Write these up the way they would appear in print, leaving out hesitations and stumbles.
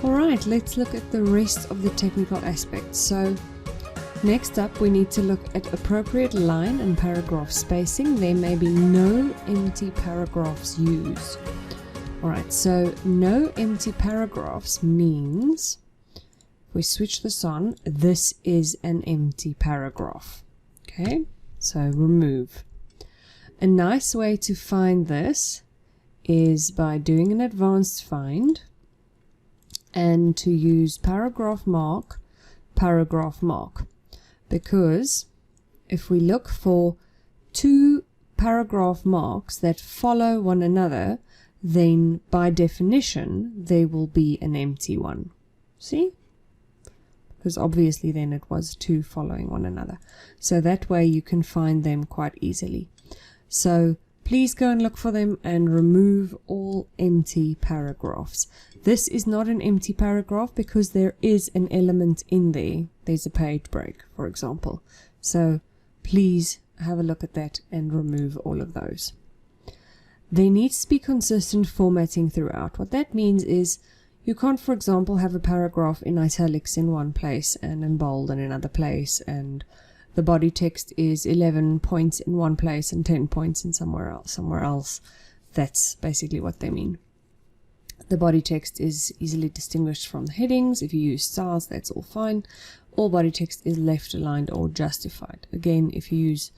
Alright, let's look at the rest of the technical aspects. So next up we need to look at appropriate line and paragraph spacing. There may be no empty paragraphs used. Alright, so no empty paragraphs means, if we switch this on, this is an empty paragraph. Okay, so remove. A nice way to find this is by doing an advanced find and to use paragraph mark, because if we look for two paragraph marks that follow one another, then by definition there will be an empty one. See? Because obviously then it was two following one another. So that way you can find them quite easily. So please go and look for them and remove all empty paragraphs. This is not an empty paragraph because there is an element in there. There's a page break, for example. So please have a look at that and remove all of those. There needs to be consistent formatting throughout. What that means is you can't, for example, have a paragraph in italics in one place and in bold in another place, and the body text is 11 points in one place and 10 points in somewhere else. That's basically what they mean. The body text is easily distinguished from the headings. If you use styles, that's all fine. All body text is left aligned or justified. Again, if you use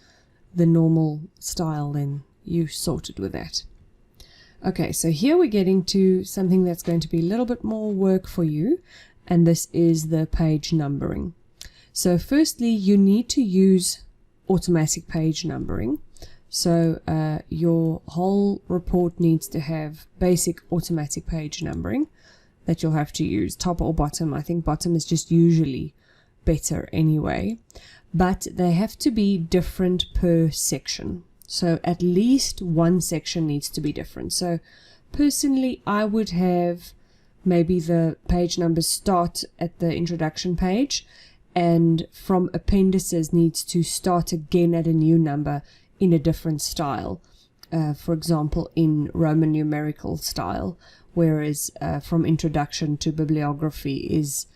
the normal style, then you sorted with that. Okay, so here we're getting to something that's going to be a little bit more work for you, and this is the page numbering. So firstly, you need to use automatic page numbering. So your whole report needs to have basic automatic page numbering that you'll have to use, top or bottom. I think bottom is just usually better anyway, but they have to be different per section. So at least one section needs to be different. So personally, I would have maybe the page numbers start at the introduction page, and from appendices needs to start again at a new number in a different style. For example, in Roman numerical style, whereas from introduction to bibliography is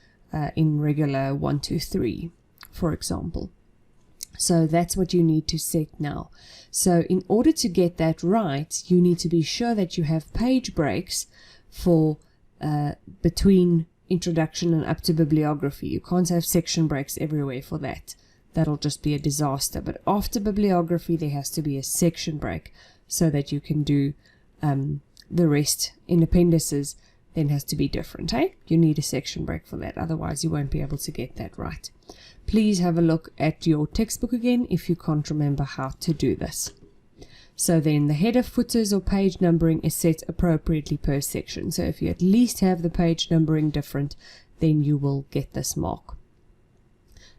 in regular 1, 2, 3, for example. So that's what you need to set now. So in order to get that right, you need to be sure that you have page breaks for between introduction and up to bibliography. You can't have section breaks everywhere for that. That'll just be a disaster. But after bibliography, there has to be a section break so that you can do the rest in appendices. Then has to be different. You need a section break for that. Otherwise, you won't be able to get that right. Please have a look at your textbook again if you can't remember how to do this. So then the header, footers or page numbering is set appropriately per section. So if you at least have the page numbering different, then you will get this mark.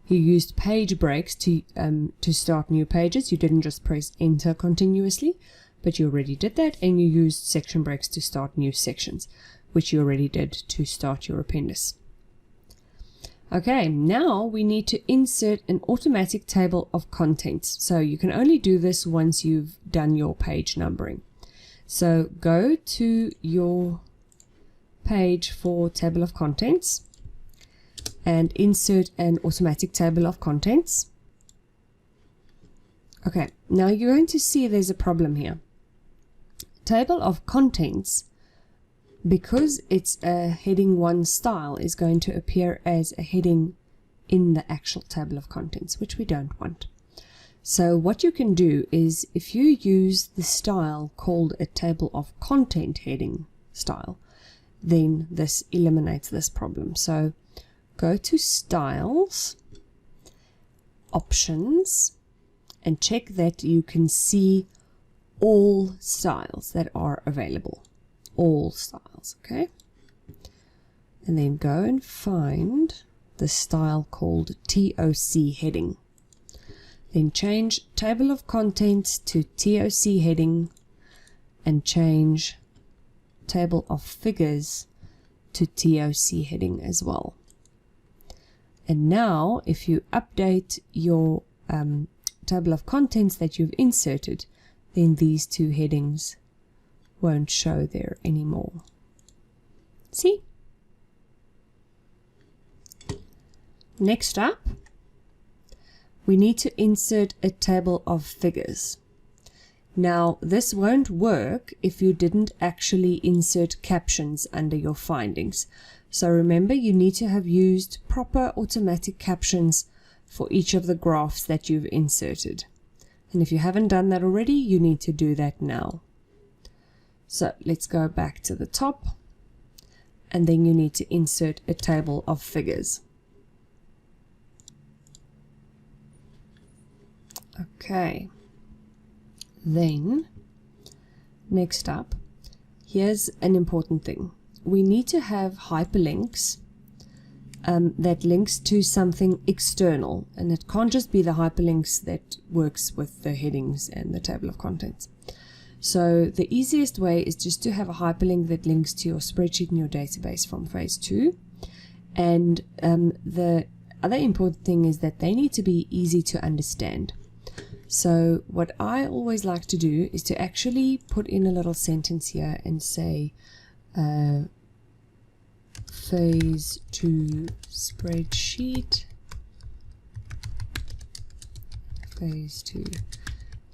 You used page breaks to start new pages. You didn't just press enter continuously, but you already did that, and you used section breaks to start new sections, which you already did to start your appendix. Okay, now we need to insert an automatic table of contents. So you can only do this once you've done your page numbering. So go to your page for table of contents and insert an automatic table of contents. Okay, now you're going to see there's a problem here. Table of contents, because it's a heading 1 style, is going to appear as a heading in the actual table of contents, which we don't want. So what you can do is, if you use the style called a table of content heading style, then this eliminates this problem. So go to styles, options, and check that you can see all styles that are available. All styles, okay? And then go and find the style called TOC heading. Then change table of contents to TOC heading and change table of figures to TOC heading as well. And now if you update your table of contents that you've inserted, then these two headings won't show there anymore. See? Next up, we need to insert a table of figures. Now, this won't work if you didn't actually insert captions under your findings. So remember, you need to have used proper automatic captions for each of the graphs that you've inserted. And if you haven't done that already, you need to do that now. So let's go back to the top, and then you need to insert a table of figures. Okay. Then, next up, here's an important thing. We need to have hyperlinks that links to something external, and it can't just be the hyperlinks that works with the headings and the table of contents. So the easiest way is just to have a hyperlink that links to your spreadsheet and your database from phase 2. And the other important thing is that they need to be easy to understand. So what I always like to do is to actually put in a little sentence here and say phase 2 spreadsheet, phase 2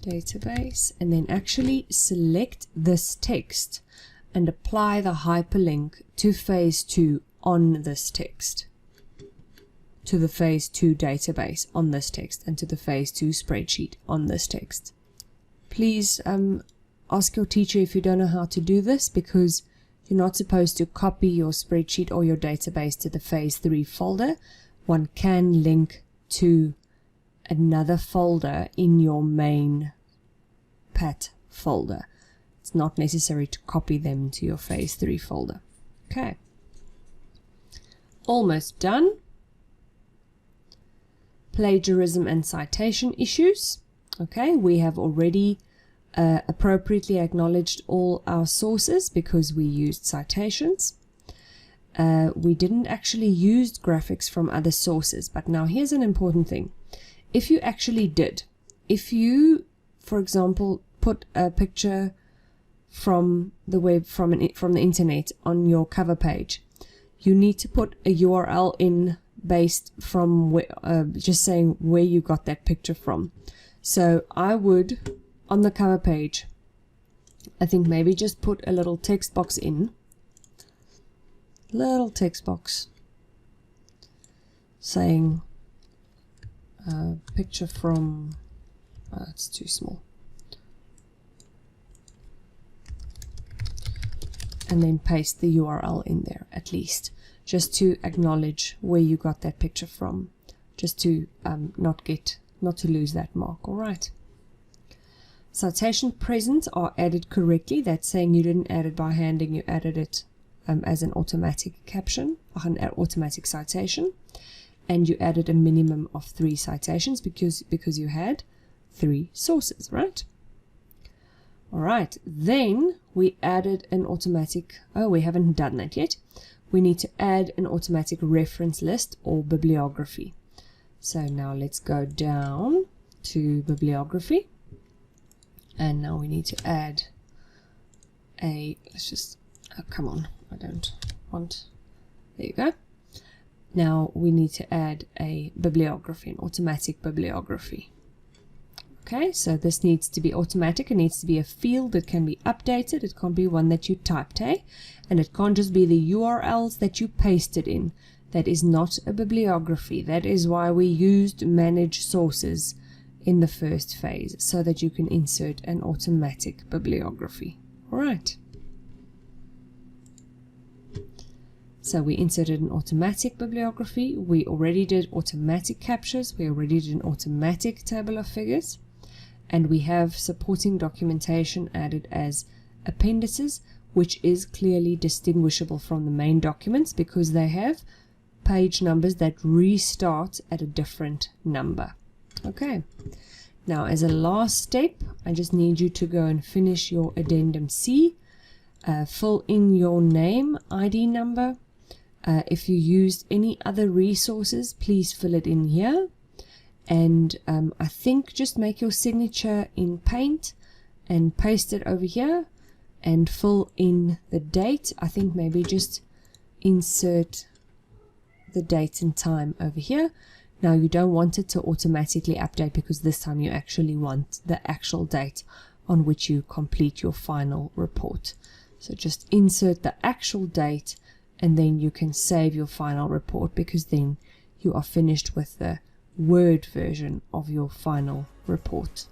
database, and then actually select this text and apply the hyperlink to phase 2 on this text, to the phase 2 database on this text, and to the phase 2 spreadsheet on this text. Please ask your teacher if you don't know how to do this, because you're not supposed to copy your spreadsheet or your database to the phase 3 folder. One can link to another folder in your main PAT folder. It's not necessary to copy them to your phase 3 folder. Okay. Almost done. Plagiarism and citation issues. Okay, we have already appropriately acknowledged all our sources because we used citations. We didn't actually use graphics from other sources, but now here's an important thing. If you actually did, if you, for example, put a picture from the web, from the internet on your cover page, you need to put a URL in based from just saying where you got that picture from. So I would, on the cover page, I think maybe just put a little text box in, little text box saying picture from, it's too small, and then paste the URL in there at least, just to acknowledge where you got that picture from, just to not to lose that mark. All right. Citation present are added correctly. That's saying you didn't add it by hand, and you added it as an automatic caption, an automatic citation, and you added a minimum of 3 citations because you had 3 sources, right? All right. Then we added an automatic. Oh, we haven't done that yet. We need to add an automatic reference list or bibliography. So now let's go down to bibliography, and now we need to add a, let's just, oh, come on, I don't want, there you go. Now we need to add a bibliography, an automatic bibliography. Okay, so this needs to be automatic. It needs to be a field that can be updated. It can't be one that you typed, hey? And it can't just be the URLs that you pasted in. That is not a bibliography. That is why we used manage sources in the first phase, so that you can insert an automatic bibliography. All right. So we inserted an automatic bibliography. We already did automatic captures. We already did an automatic table of figures. And we have supporting documentation added as appendices, which is clearly distinguishable from the main documents because they have page numbers that restart at a different number. Okay. Now, as a last step, I just need you to go and finish your addendum C. Fill in your name, ID number. If you used any other resources, please fill it in here. And I think just make your signature in Paint and paste it over here and fill in the date. I think maybe just insert the date and time over here. Now you don't want it to automatically update because this time you actually want the actual date on which you complete your final report. So just insert the actual date and then you can save your final report, because then you are finished with the Word version of your final report.